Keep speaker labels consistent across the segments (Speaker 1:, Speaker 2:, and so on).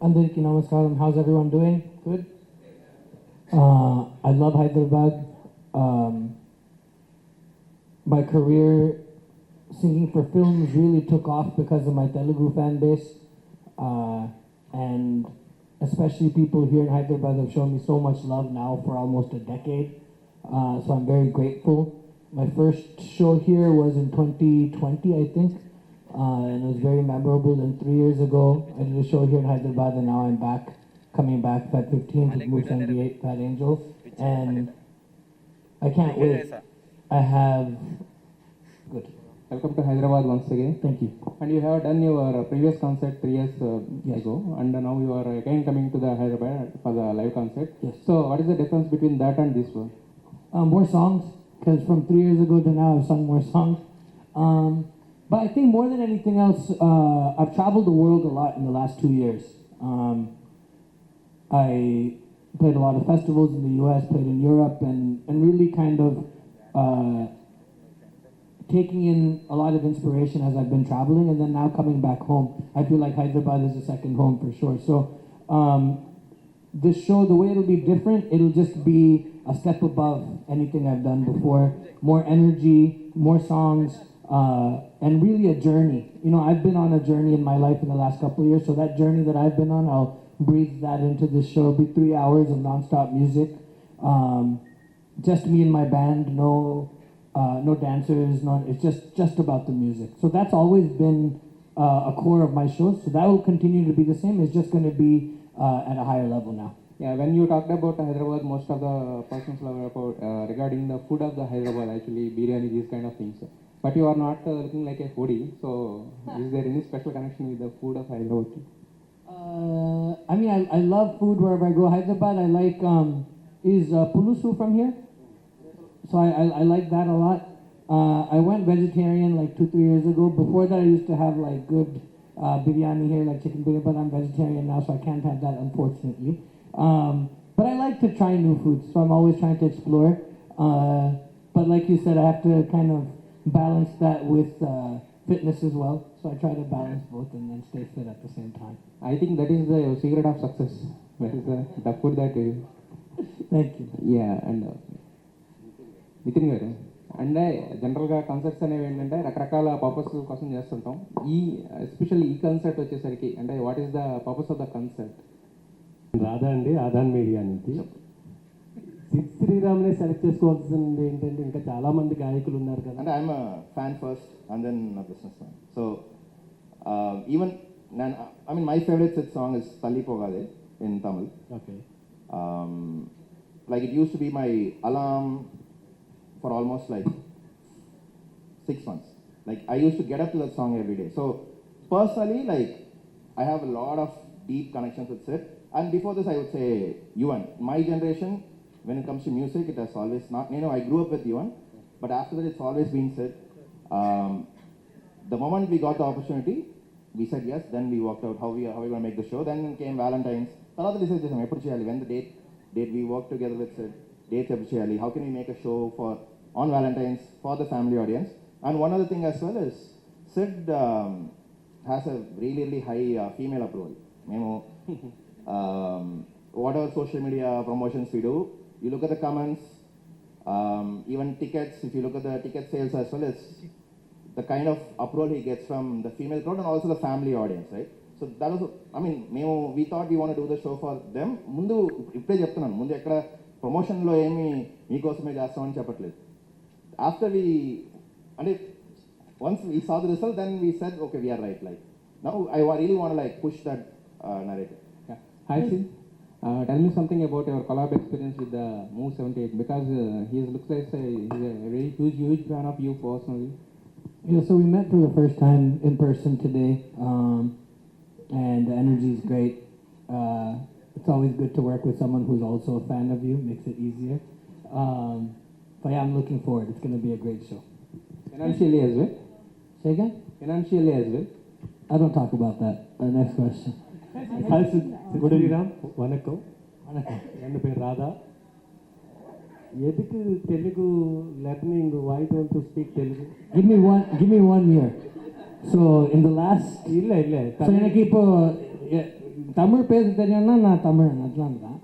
Speaker 1: Andariki namaskaram. How's everyone doing? Good? I love Hyderabad. My career singing for films really took off because of my Telugu fan base. And especially people here in Hyderabad have shown me so much love now for almost a decade. So I'm very grateful. My first show here was in 2020, I think. And it was very memorable. Then 3 years ago, I did a show here in Hyderabad, and now I'm back, coming back Feb 15th with Move 78, Fat Angel. And I can't wait. I have... Good.
Speaker 2: Welcome to Hyderabad once again.
Speaker 1: Thank you.
Speaker 2: And you have done your previous concert 3 years ago, and now you are again coming to the Hyderabad for the live concert.
Speaker 1: Yes.
Speaker 2: So what is the difference between that and this one?
Speaker 1: More songs, because from 3 years ago to now I've sung more songs. But I think more than anything else, I've traveled the world a lot in the last 2 years. I played a lot of festivals in the US, played in Europe, and really kind of taking in a lot of inspiration as I've been traveling, and then now coming back home. I feel like Hyderabad is a second home for sure. So this show, the way it'll be different, it'll just be a step above anything I've done before. More energy, more songs, and really a journey. You know, I've been on a journey in my life in the last couple of years, so that journey that I've been on, I'll breathe that into this show. It'll be 3 hours of nonstop music. Just me and my band, no dancers, it's just about the music. So that's always been a core of my shows, so that will continue to be the same. It's just going to be at a higher level now.
Speaker 2: Yeah, when you talked about Hyderabad, most of the persons were about regarding the food of the Hyderabad, actually biryani, these kind of things. But you are not looking like a foodie, so is there any special connection with the food of Hyderabad?
Speaker 1: I mean, I love food wherever I go. Hyderabad, I like, is pulusu from here? So I like that a lot. I went vegetarian like 2-3 years ago. Before that, I used to have like good biryani here, like chicken biryani, but I'm vegetarian now, so I can't have that, unfortunately. But I like to try new foods, so I'm always trying to explore. But like you said, I have to kind of balance that with fitness as well. So I try to balance both and then stay fit at the same time.
Speaker 2: I think that is the secret of success. That is the food that you...
Speaker 1: Thank you.
Speaker 2: Yeah, and Nitin గారు అంటే జనరల్గా concerts అనేవి ఏంటంటే రకరకాల purpose కోసం చేస్తుంటాం. Especially ఈ concert వచ్చేసరికి అంటే what is the purpose of the concert?
Speaker 3: Radha అండి, ఆదాన్ మీడియా నుంచి. సిద్ శ్రీరామ్నే సెలెక్ట్ చేసుకోవాల్సింది ఏంటంటే ఇంకా చాలా మంది గాయకులు ఉన్నారు కదా.
Speaker 4: అంటే I'm fan first and then businessman. So even I mean my favourite Sid song is Thalli Pogathey in Tamil.
Speaker 3: Okay.
Speaker 4: Like it used to be my alarm for almost like 6 months. Like I used to get up to that song every day. So personally, like I have a lot of deep connections with Sid. And before this, I would say Yuvan. My generation, when it comes to music, it has always not. You know, I grew up with Yuvan, but after that, it's always been Sid. The moment we got the opportunity, we said yes. Then we worked out how we going to make the show. Then came Valentine's. తర్వాత decide చేసాం ఎప్పుడు చేయాలి. When the date we work together with Sid. Dates ever చేయాలి. How can we make a show on Valentine's for the family audience? And one other thing as well is Sid has a really high female approval. Memo, whatever social media promotions we do, you look at the comments, even tickets. If you look at the ticket sales as well, as the kind of approval he gets from the female crowd and also the family audience, right? So that was, I mean, we thought we want to do the show for them. ముందు ఇప్పుడే చెప్తున్నాను, ముందు ఎక్కడ ప్రమోషన్లో ఏమి మీకోసమే చేస్తామని చెప్పట్లేదు. ఆఫ్టర్ వి అంటే once we saw the result, then we said, okay, we are right. Like now, I really want to like push that narrative.
Speaker 2: Yeah. Hi Sid, tell me something about your collab experience with the Move 78, because he looks like he's a very huge fan of you personally.
Speaker 1: Yeah, so we met for the first time in person today, and the energy is great. It's always good to work with someone who's also a fan of you, makes it easier. But yeah, I'm looking forward. It's going to be a great show.
Speaker 2: Financially as well?
Speaker 1: Say again?
Speaker 2: Financially as well?
Speaker 1: I don't talk about that. Next question.
Speaker 3: Hi Sid Sriram, வணக்கம். என் பேர் ராதா. எதுக்கு Telugu learning? Why don't you speak Telugu?
Speaker 1: Give me 1 year. So in the last
Speaker 3: இல்ல
Speaker 1: so எனக்கு இப்போ Tamil பேச தெரியும்னா நான் தமிழன் அதெல்லாம் தான்.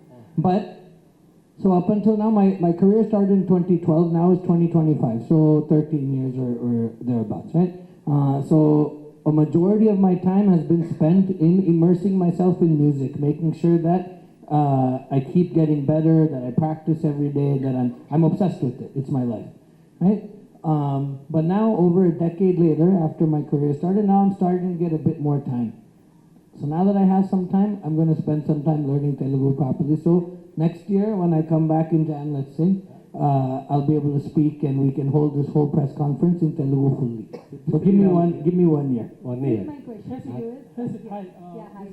Speaker 1: But so up until now, my career started in 2012. Now it's 2025, so 13 years or thereabouts, right? So a majority of my time has been spent in immersing myself in music, making sure that I keep getting better, that I practice every day, that I'm obsessed with it. It's my life, right? But now, over a decade later, after my career started, now I'm starting to get a bit more time. So now that I have some time, I'm going to spend some time learning Telugu properly. So next year, when I come back in Jan, let's say, I'll be able to speak and we can hold this whole press conference in Telugu fully. So give me 1 year.
Speaker 3: 1 year.
Speaker 5: My question to you is,
Speaker 6: Hi.
Speaker 5: yeah, hi.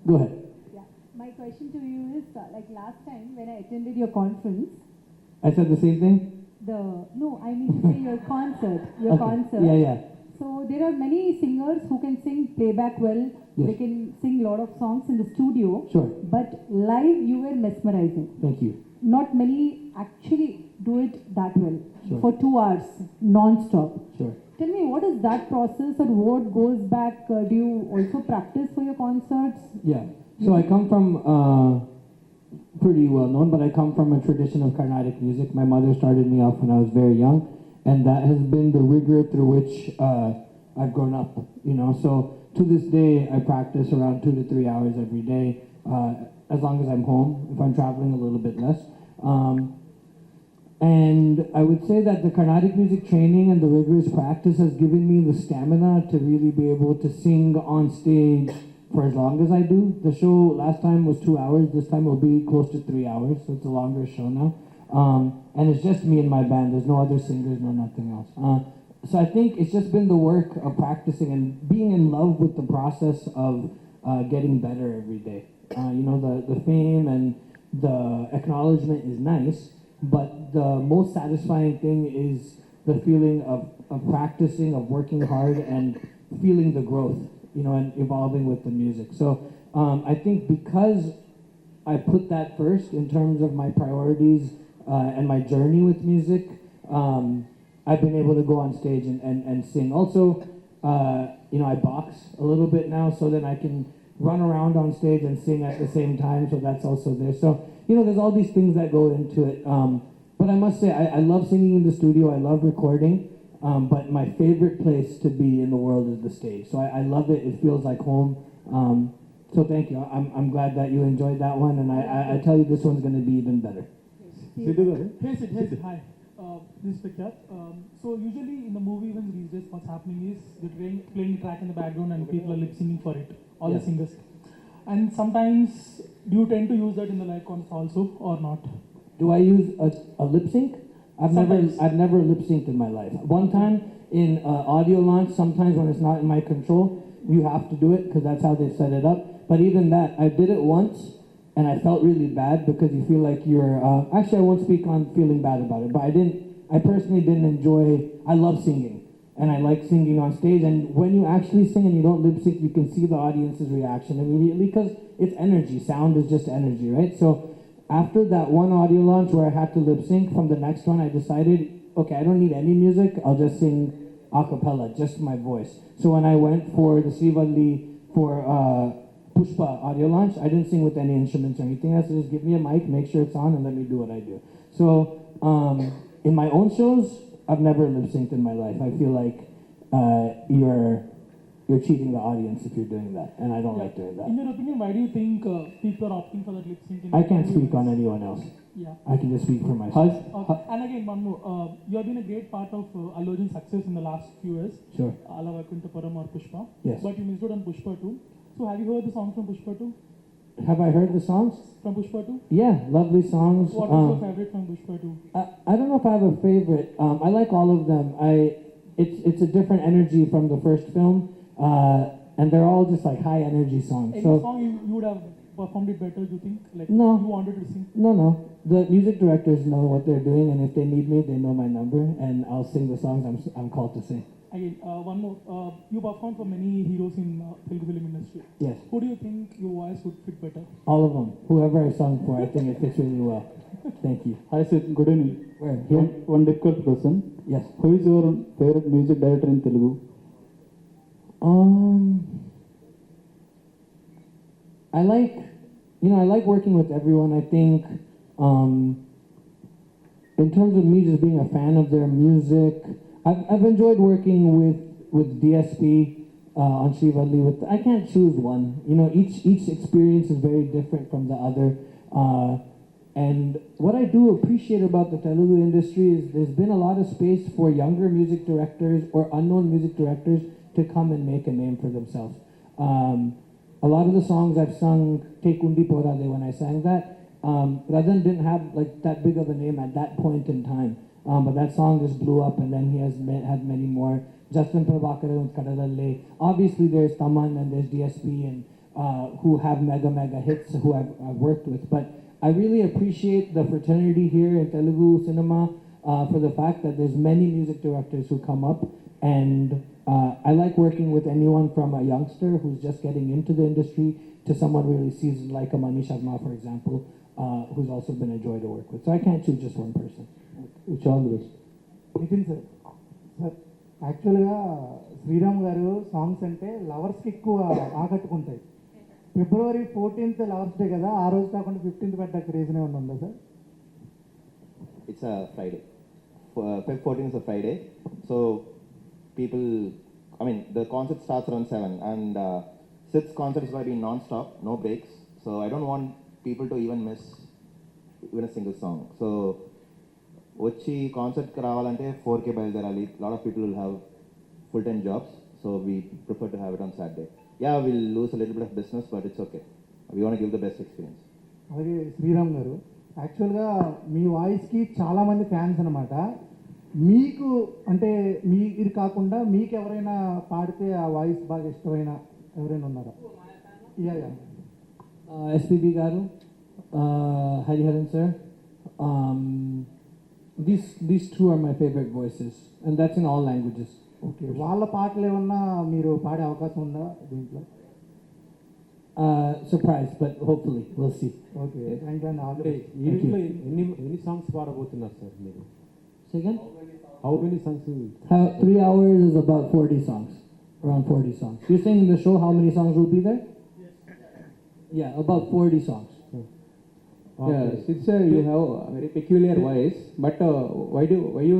Speaker 1: Go ahead.
Speaker 5: Yeah, my question to you is, like last time when I attended your conference,
Speaker 1: I said the same thing?
Speaker 5: no, I mean to say your concert,
Speaker 1: Okay.
Speaker 5: concert.
Speaker 1: Yeah.
Speaker 5: So there are many singers who can sing playback well.
Speaker 1: Yes.
Speaker 5: They can sing a lot of songs in the studio.
Speaker 1: Sure.
Speaker 5: But live, you were mesmerizing.
Speaker 1: Thank you.
Speaker 5: Not many actually do it that well
Speaker 1: Sure.
Speaker 5: for 2 hours non-stop.
Speaker 1: Sure.
Speaker 5: Tell me, what is that process or what goes back? Do you also practice for your concerts?
Speaker 1: Yeah. So I come from pretty well known, but I come from a tradition of Carnatic music. My mother started me off when I was very young, and that has been the rigor through which I've grown up. You know, so to this day, I practice around 2 to 3 hours every day, as long as I'm home. If I'm traveling, a little bit less. And I would say that the Carnatic music training and the rigorous practice has given me the stamina to really be able to sing on stage for as long as I do. The show last time was 2 hours. This time will be close to 3 hours, so it's a longer show now. And it's just me and my band. There's no other singers, no nothing else. So I think it's just been the work of practicing and being in love with the process of getting better every day. You know, the fame and the acknowledgement is nice, but the most satisfying thing is the feeling of practicing, of working hard, and feeling the growth, you know, and evolving with the music. So I think because I put that first in terms of my priorities and my journey with music, I've been able to go on stage and sing. Also, you know, I box a little bit now, so then I can run around on stage and sing at the same time, so that's also there. So, you know, there's all these things that go into it. But I must say, I love singing in the studio, I love recording, but my favorite place to be in the world is the stage. So I love it, it feels like home. So thank you, I'm glad that you enjoyed that one, and I tell you this one's going to be even better.
Speaker 6: Hey Sid, hi. This is Vikyat. So usually in the movie events these days, what's happening is they're playing the track in the background and people are lip singing for it, all the
Speaker 1: Yes.
Speaker 6: singers. And sometimes do you tend to use that in the live concert also or not?
Speaker 1: Do I use a lip sync?
Speaker 6: Sometimes.
Speaker 1: I've never lip synced in my life. One time in audio launch, sometimes when it's not in my control, you have to do it because that's how they set it up. But even that, I did it once and I felt really bad because you feel like you're. Actually, I won't speak on feeling bad about it, but I personally didn't enjoy. I love singing and I like singing on stage. And when you actually sing and you don't lip sync, you can see the audience's reaction immediately because it's energy. Sound is just energy, right? So after that one audio launch where I had to lip sync, from the next one I decided, okay, I don't need any music, I'll just sing a cappella, just my voice. So when I went for the Srivalli for Pushpa audio launch, I didn't sing with any instruments or anything else. Just give me a mic, make sure it's on, and let me do what I do. So in my own shows, I've never lip synced in my life. I feel like you're cheating the audience if you're doing that, and I don't like doing that.
Speaker 6: In your opinion, why do you think people are opting for that lip sync?
Speaker 1: I can't speak on anyone else.
Speaker 6: Yeah.
Speaker 1: I can just speak for myself.
Speaker 6: And again, one more. You have been a great part of Allu Arjun's success in the last few years.
Speaker 1: Sure.
Speaker 6: Ala Vaikunthapuram or Pushpa.
Speaker 1: Yes.
Speaker 6: But you missed out on Pushpa 2. So have you heard the songs from Pushpa 2?
Speaker 1: Have I heard the songs?
Speaker 6: From Pushpa 2?
Speaker 1: Yeah, lovely songs.
Speaker 6: What was your favorite from Pushpa 2?
Speaker 1: I don't know if I have a favorite. I like all of them. It's a different energy from the first film, and they're all just like high energy songs.
Speaker 6: Any
Speaker 1: So
Speaker 6: song you would have performed it better, you think? Like
Speaker 1: No.
Speaker 6: you wanted to sing?
Speaker 1: no, the music directors know what they're doing, and if they need me, they know my number, and I'll sing the songs I'm called to sing.
Speaker 6: Again, one more. You performed for many heroes in Telugu film industry.
Speaker 1: Yes,
Speaker 6: Who do you think your voice would fit better?
Speaker 1: all of them. Whoever I sung for, I think it fits really well. Thank you.
Speaker 7: Hi Sid, good evening.
Speaker 1: Where? Here?
Speaker 7: One difficult question.
Speaker 1: Yes.
Speaker 7: Who is your favorite music director in Telugu?
Speaker 1: I like, I like working with everyone. I think, in terms of me just being a fan of their music, I've enjoyed working with DSP on Srivalli. I can't choose one. Each experience is very different from the other. And what I do appreciate about the Telugu industry is there's been a lot of space for younger music directors or unknown music directors to come and make a name for themselves. A lot of the songs I've sung, Take Undi Porade, when I sang that, Radhan didn't have like that big of a name at that point in time. But that song just blew up, and then he has had many more. Justin Prabhakar with Kadalalle. Obviously there's Taman and there's DSP and who have mega hits who I've worked with. But I really appreciate the fraternity here in Telugu cinema for the fact that there's many music directors who come up, and I like working with anyone from a youngster who's just getting into the industry to someone really seasoned like a Manish Sharma, for example, who's also been a joy to work with. So I can't choose just one person.
Speaker 7: Which all the best.
Speaker 8: Nithin sir యాక్చువల్గా శ్రీరామ్ గారు songs అంటే లవర్స్కి ఎక్కువ ఆకట్టుకుంటాయి. February 14th lovers day కదా, ఆ రోజు కాకుండా 15th పెట్టడానికి రీజన్ ఏమైనా ఉందా sir?
Speaker 4: It's a Friday. Feb 14th is a Friday. So people, the concert starts around 7 and Sid's concert is going to be non-stop, no breaks. So I don't want people to even miss even a single song. So వచ్చి కాన్సర్ట్కి రావాలంటే 4K బయలుదేరాలి. Lot of people will have full time jobs, so we prefer to have it on Saturday. Yeah will lose a little bit of business, but it's okay. We want give the best experience.
Speaker 8: అలాగే శ్రీరామ్ గారు, యాక్చువల్గా మీ వాయిస్కి చాలామంది fans అనమాట. మీకు అంటే ఇది కాకుండా మీకు ఎవరైనా పాడితే ఆ వాయిస్ బాగా ఇష్టమైన ఎవరైనా ఉన్నారా? యా
Speaker 1: SPB గారు, Hariharan sir. These two are my favorite voices, and that's in all languages.
Speaker 8: Okay, వాళ్ళ పాటలు ఏమన్నా మీరు పాడే అవకాశం ఉందా దీంట్లో?
Speaker 1: Surprise, but hopefully we'll see.
Speaker 8: Okay, thank you and all.
Speaker 3: ఈవెంట్లో ఎన్ని సాంగ్స్ పాడబోతున్నారు సార్ మీరు?
Speaker 1: Say again?
Speaker 3: How many songs?
Speaker 1: 3 hours is about 40 songs, around 40 songs. You're saying in the show how many songs will be there? Yeah, about 40 songs.
Speaker 2: Yeah, Sid sir, you have a very peculiar voice, but why you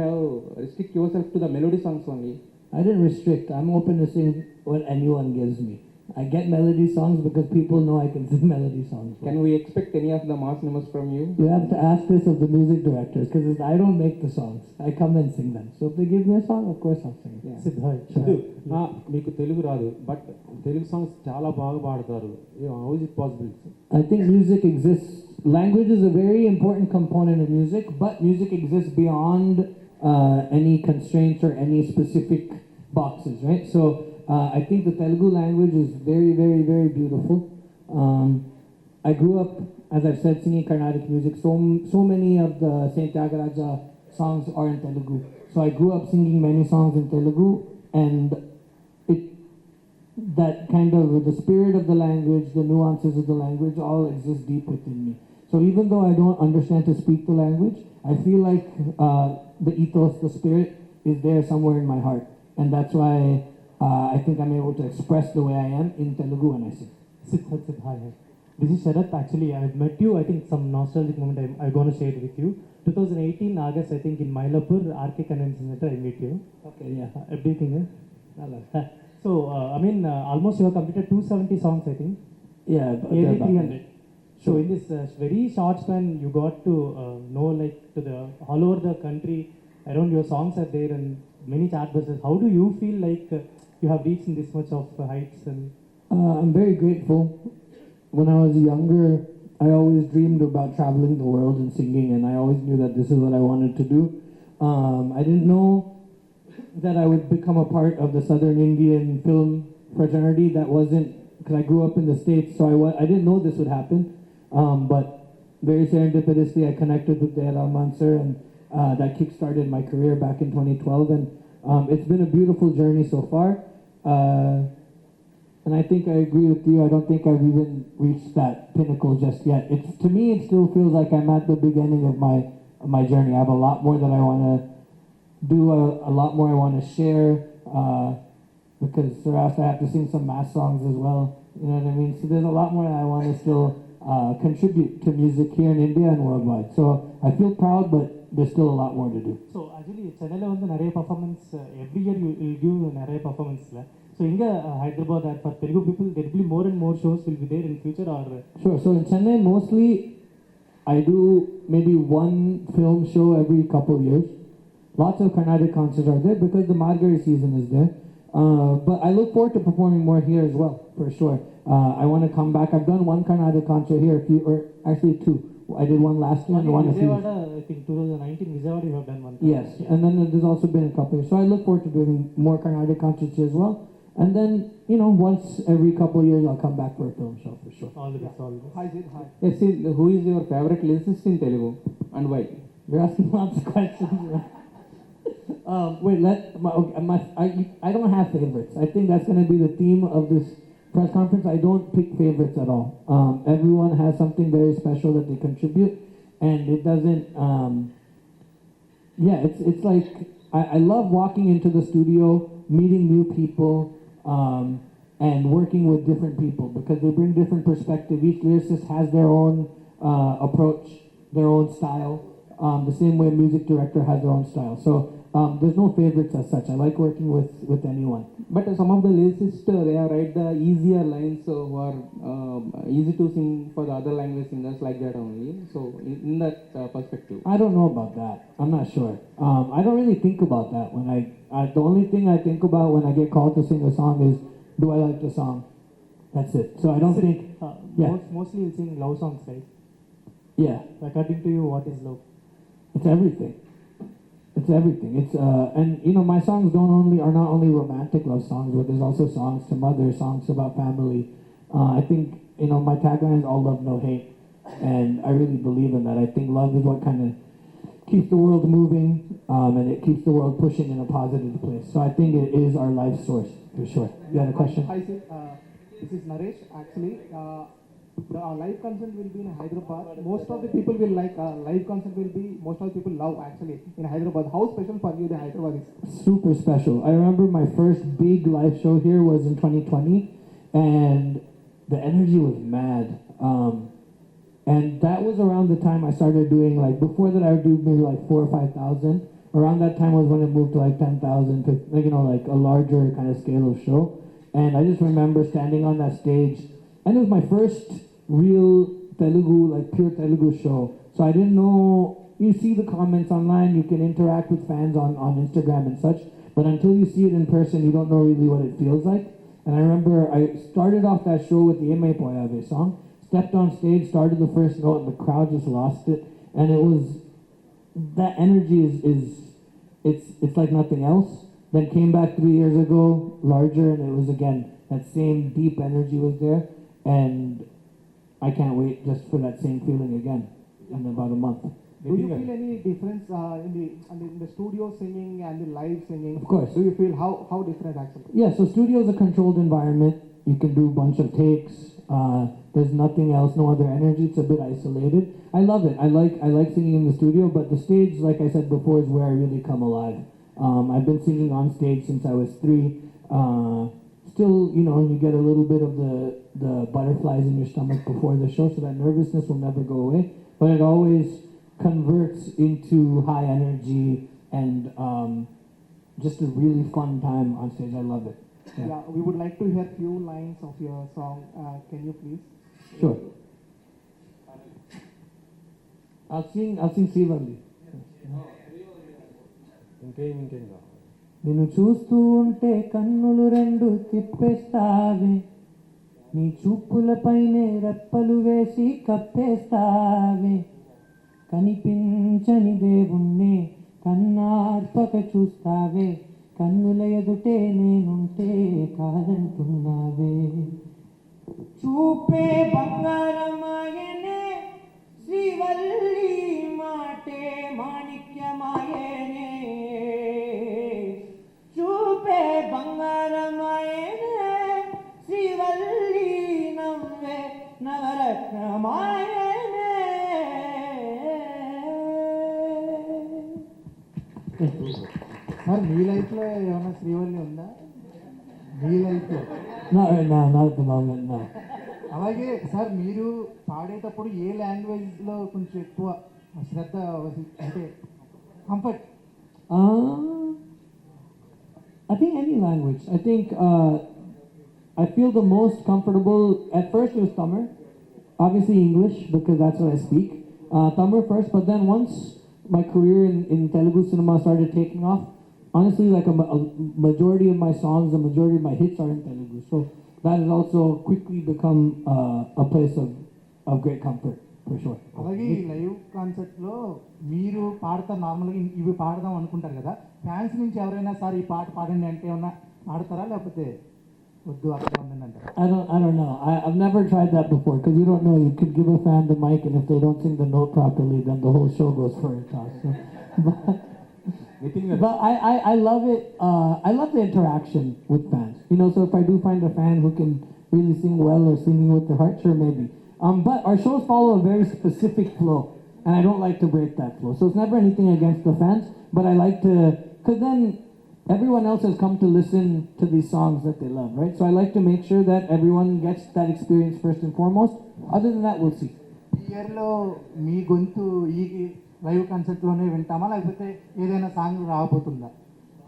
Speaker 2: have restrict yourself to the melody songs only?
Speaker 1: I didn't restrict. I'm open to sing what anyone gives me. I get melody songs because people know I can sing melody songs.
Speaker 2: Can we expect any of the mass numbers from you?
Speaker 1: You have to ask this of the music directors because I don't make the songs. I come and sing them. So if they give me a song, of course I'll sing it.
Speaker 2: Yeah.
Speaker 3: Siddhu, మీకు తెలుగు రాదు, but Telugu songs చాలా బాగా పాడతారు. How is it possible?
Speaker 1: I think music exists. Language is a very important component of music, but music exists beyond any constraints or any specific boxes, right? So I think the Telugu language is very, very, very beautiful. I grew up, as I've said, singing Carnatic music. So many of the Saint Tyagaraja songs are in Telugu. So I grew up singing many songs in Telugu, and that kind of the spirit of the language, the nuances of the language, all exist deep within me. So even though I don't understand to speak the language, I feel like the ethos, the spirit, is there somewhere in my heart, and that's why I think I'm able to express the way I am in Telugu when I sing.
Speaker 9: Sid, hi. This is Sharath. Actually, I've met you. I think some nostalgic moment I'm going to share it with you. 2018 August, I think in Mylapur, RK Convention Center, I met you.
Speaker 1: Okay, yeah.
Speaker 9: Everything, So, almost you have completed 270 songs, I think.
Speaker 1: Yeah,
Speaker 9: Nearly
Speaker 1: about
Speaker 9: 300. So in this very short span, you got to know like to the all over the country, around your songs are there and many chartbusters. How do you feel like you have reached in this much of heights? And
Speaker 1: I'm very grateful. When I was younger, I always dreamed about traveling the world and singing, and I always knew that this is what I wanted to do. I didn't know that I would become a part of the Southern Indian film fraternity. That wasn't, because I grew up in the States, so I didn't know this would happen. But very serendipitously, I connected with Dea Rahman sir, and that kick-started my career back in 2012. And it's been a beautiful journey so far. And I think I agree with you. I don't think I've even reached that pinnacle just yet. To me, it still feels like I'm at the beginning of my journey. I have a lot more that I want to do, a lot more I want to share. Because Saras, I have to sing some mass songs as well You know what I mean? So there's a lot more that I want to still contribute to music here in India and worldwide. So I feel proud, but there's still a lot more to do.
Speaker 9: So actually சென்னையில் வந்து நிறைய performance every year you give நிறைய பர்ஃபார்மன்ஸில் so இங்கே Hyderabad or for Telugu people there will be more and more shows will be there in future or
Speaker 1: Sure. So in Chennai, mostly I do maybe one film show every couple of years. Lots of Carnatic concerts are there because the Margari season is there. But I look forward to performing more here as well, for sure. I want to come back. I've done one Carnatic concert here, or actually two. I did one last year and one a few.
Speaker 9: Vijayawada, I think 2019, Vijayawada you have done one.
Speaker 1: Yes, and then there's also been a couple. So I look forward to doing more Carnatic concerts here as well. And then, you know, once every couple of years, I'll come back for a film show for sure.
Speaker 9: All the best, all the best.
Speaker 8: Hi, Sid. Hi.
Speaker 2: Yes, Sid, who is your favorite lyricist in Telugu and why?
Speaker 1: You're asking lots of questions. Wait, I don't have favorites. I think that's going to be the theme of this press conference. I don't pick favorites at all. Everyone has something very special that they contribute, and it doesn't. It's like I love walking into the studio, meeting new people, and working with different people because they bring different perspective. Each lyricist has their own approach, their own style. The same way a music director has their own style. So there's no favorites as such. I like working with anyone.
Speaker 2: But some of the lyricists, they have write the easier lines who are easy to sing for the other language singers like that only. So in that perspective.
Speaker 1: I don't know about that. I'm not sure. I don't really think about that when the only thing I think about when I get called to sing a song is, do I like the song? That's it. So I don't think. Yeah.
Speaker 9: Mostly you sing love songs, right?
Speaker 1: Yeah.
Speaker 9: According to you, what is love?
Speaker 1: It's everything. It's everything. It's and you know my songs are not only romantic love songs, but there's also songs to mother, songs about family. I think you know my tagline is all love, no hate, and I really believe in that. I think love is what kind of keeps the world moving, and it keeps the world pushing in a positive place. So I think it is our life source for sure. You had a question?
Speaker 8: Hi, Sid. This is Naresh. Actually, the live concert will be in Hyderabad. Most of the people will like live concert will be. Most of the people love actually in Hyderabad. How special for you the Hyderabad is?
Speaker 1: Super special. I remember my first big live show here was in 2020, and the energy was mad. And that was around the time I started doing like before that I would do maybe like 4,000 or 5,000. Around that time was when it moved to like 10,000, like you know like a larger kind of scale of show. And I just remember standing on that stage, and it was my first real Telugu, like pure Telugu show. So I didn't know. You see the comments online, you can interact with fans on Instagram and such, but until you see it in person, you don't know really what it feels like. And I remember I started off that show with the Eme Poyave song, stepped on stage, started the first note, and the crowd just lost it. And it was, that energy it's like nothing else. Then came back 3 years ago, larger, and it was again, that same deep energy was there. And I can't wait just for that same feeling again in about a month.
Speaker 8: Do you feel any difference in the studio singing and the live singing?
Speaker 1: Of course.
Speaker 8: Do you feel how different actually?
Speaker 1: Yeah, so studio is a controlled environment. You can do a bunch of takes. There's nothing else, no other energy. It's a bit isolated. I love it. I like singing in the studio, but the stage, like I said before, is where I really come alive. I've been singing on stage since I was 3. Still, you know, you get a little bit of the butterflies in your stomach before the show, so that nervousness will never go away. But it always converts into high energy and just a really fun time on stage. I love it.
Speaker 8: Yeah, we would like to hear few lines of your song. Can you please?
Speaker 1: Sure. I'll sing Srivalli.
Speaker 3: ఇంకేం
Speaker 1: నిన్ను చూస్తూ ఉంటే కన్నులు రెండు తిప్పేస్తావే, నీ చూపులపైనే రెప్పలు వేసి కప్పేస్తావే, కనిపించని దేవుణ్ణే కన్నార్పక చూస్తావే, కన్నుల ఎదుటే నేనుంటే కాదంటున్నావే. చూపే బంగారమాయనే శ్రీవల్లి, మాటే మాణిక్యమాయనే, చూపే బంగారమాయనే శ్రీవల్లి, నవ్వే నవరత్నమాయనే.
Speaker 8: మరి మీ లైఫ్లో ఏమైనా శ్రీవల్లి ఉందా? మీ లైఫ్లో.
Speaker 1: Not right now, not at the moment, no.
Speaker 8: అలాగే సార్ మీరు పాడేటప్పుడు ఏ లాంగ్వేజ్లో కొంచెం ఎక్కువ శ్రద్ధ అంటే comfort?
Speaker 1: I think any language. I think I feel the most comfortable. At first it was Tamil, obviously English because that's what I speak. Tamil first, but then once my career in Telugu cinema started taking off, honestly, like a majority of my songs, the majority of my hits are in Telugu. So that has also quickly become a place of great comfort, for sure.
Speaker 8: అలాగే ఈ live కాన్సర్ట్లో మీరు పాడతారు, నార్మల్గా ఇవి పాడదాం అనుకుంటారు కదా, fans నుంచి ఎవరైనా సార్ ఈ పాట పాడండి అంటే ఏమన్నా పాడతారా, లేకపోతే వద్దు అక్కడే ఉండండి అంటారా?
Speaker 1: I don't know. I've never tried that before because you don't know. You could give a fan the mic, and if they don't sing the note properly, then the whole show goes for a toss. So, but I love it. I love the interaction with fans. You know, so if I do find a fan who can really sing well or singing with their heart, sure, maybe. But our shows follow a very specific flow, and I don't like to break that flow. So it's never anything against the fans, but I like to, because then everyone else has come to listen to these songs that they love, right? So I like to make sure that everyone gets that experience first and foremost. Other than that, we'll see.
Speaker 8: ఈ ఇయర్లో మీ గొంతు ఈ live కాన్సర్ట్లోనే వింటామా, లేకపోతే ఏదైనా song రాబోతుందా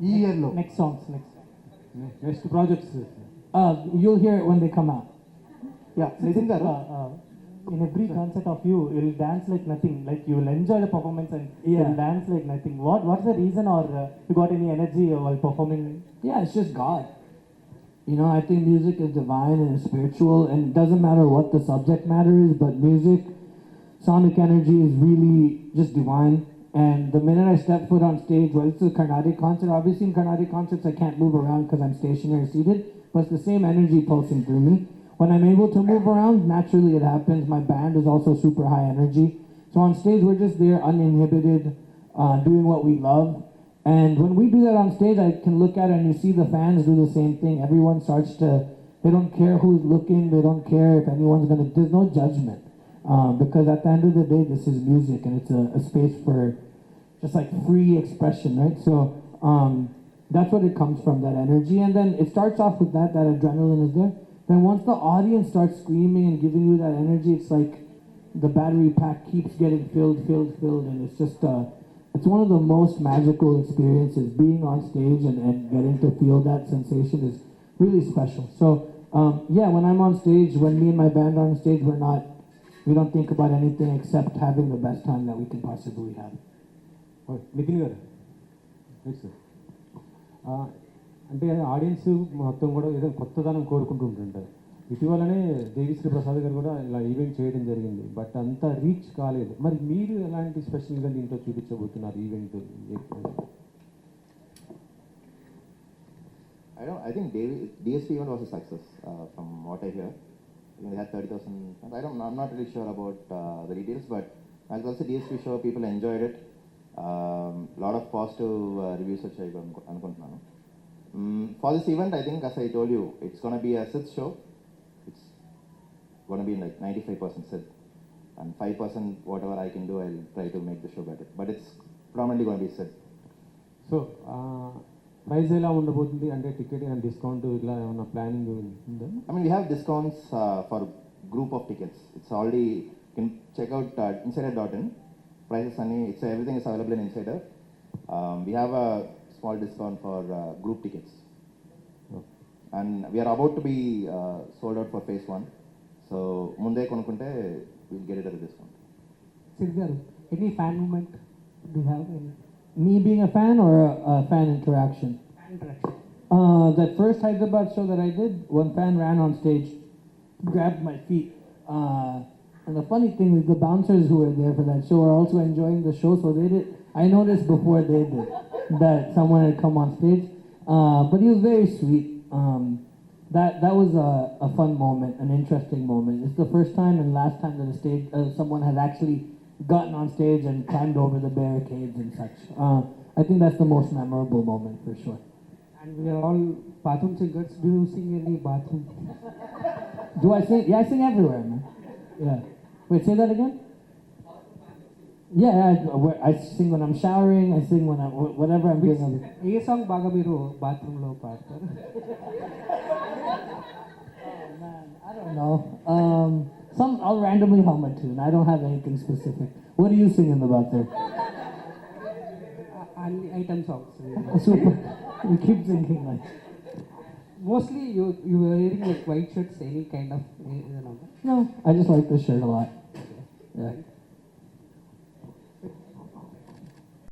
Speaker 8: ఈ ఇయర్లో?
Speaker 3: Next projects
Speaker 1: You'll hear it when they come out.
Speaker 8: Yeah Nithin garu,
Speaker 9: In every concert of you, you'll dance like nothing. Like you'll enjoy the performance and you'll dance like nothing. What's the reason, or you got any energy while performing?
Speaker 1: Yeah, it's just God. You know, I think music is divine and it's spiritual, and it doesn't matter what the subject matter is, but music, sonic energy is really just divine. And the minute I step foot on stage, whether it's a Carnatic concert, obviously in Carnatic concerts I can't move around because I'm stationary seated, but it's the same energy pulsing through me. When I'm able to move around, naturally it happens. My band is also super high energy. So on stage, we're just there uninhibited, doing what we love. And when we do that on stage, I can look at it and you see the fans do the same thing. Everyone starts to, they don't care who's looking. They don't care if anyone's going to, there's no judgment. Because at the end of the day, this is music and it's a space for just like free expression, right? So that's what it comes from, that energy. And then it starts off with that adrenaline is there. Then once the audience starts screaming and giving you that energy, it's like the battery pack keeps getting filled, and it's just, it's one of the most magical experiences. Being on stage and getting to feel that sensation is really special. So, yeah, when I'm on stage, when me and my band are on stage, we don't think about anything except having the best time that we can possibly have.
Speaker 3: Nitin గారు అంటే audience మొత్తం కూడా ఏదో కొత్తదనం కోరుకుంటూ ఉంటుంటారు. ఇటీవలనే దేవిశ్రీ ప్రసాద్ గారు కూడా ఇలా ఈవెంట్ చేయడం జరిగింది, బట్ అంత రీచ్ కాలేదు. మరి మీరు ఎలాంటి స్పెషల్గా దీంట్లో చూపించబోతున్నారు event?
Speaker 4: I think DSP event was a success from what I hear. They had 30,000. I'm not really sure about the details, but as also DSP show, people enjoyed it. Lot of positive reviews which I అనుకుంటున్నాను. For this event, I think, as I told you, it's going to be a Sid show. It's going to be like 95% Sid. And 5% whatever I can do, I'll try to make the show better. But it's predominantly going to be Sid.
Speaker 3: So price ఎలా ఉండబోతుంది? అంటే ticket and discount ఇలా ఏమన్నా planning ఉందా?
Speaker 4: I mean, we have discounts for group of tickets. It's already, you can check out insider.in. Prices and everything is available in Insider. We have a small discount for group tickets. And we are about to be sold out for phase 1. So, munde konukunte we'll get it at a discount.
Speaker 1: Sid garu, any fan moment do you have? Any? Me being a fan or a fan interaction?
Speaker 8: Fan interaction.
Speaker 1: That first Hyderabad show that I did, one fan ran on stage, grabbed my feet. And the funny thing is the bouncers who were there for that show are also enjoying the show. So they did, I noticed before they did that someone had come on stage. But he was very sweet. That was a fun moment, an interesting moment. It's the first time and last time that a stage, someone has actually gotten on stage and climbed over the barricades and such. I think that's the most memorable moment for sure.
Speaker 8: And we are all bathroom singers. Do you sing any bathroom?
Speaker 1: Do I sing? Yeah, I sing everywhere, man. Yeah. Wait, say that again? Yeah, I sing when I'm showering. I sing when whatever I'm doing.
Speaker 2: A song బాగా మీరు బాత్రూంలో పాడతారు?
Speaker 1: I don't know. I'll randomly hum a tune. I don't have anything specific. What are you singing about there?
Speaker 2: అన్ని item songs.
Speaker 1: Super. You keep singing like.
Speaker 2: Mostly you were wearing like white shirts, any kind of.
Speaker 1: No, I just like this shirt a lot. Yeah.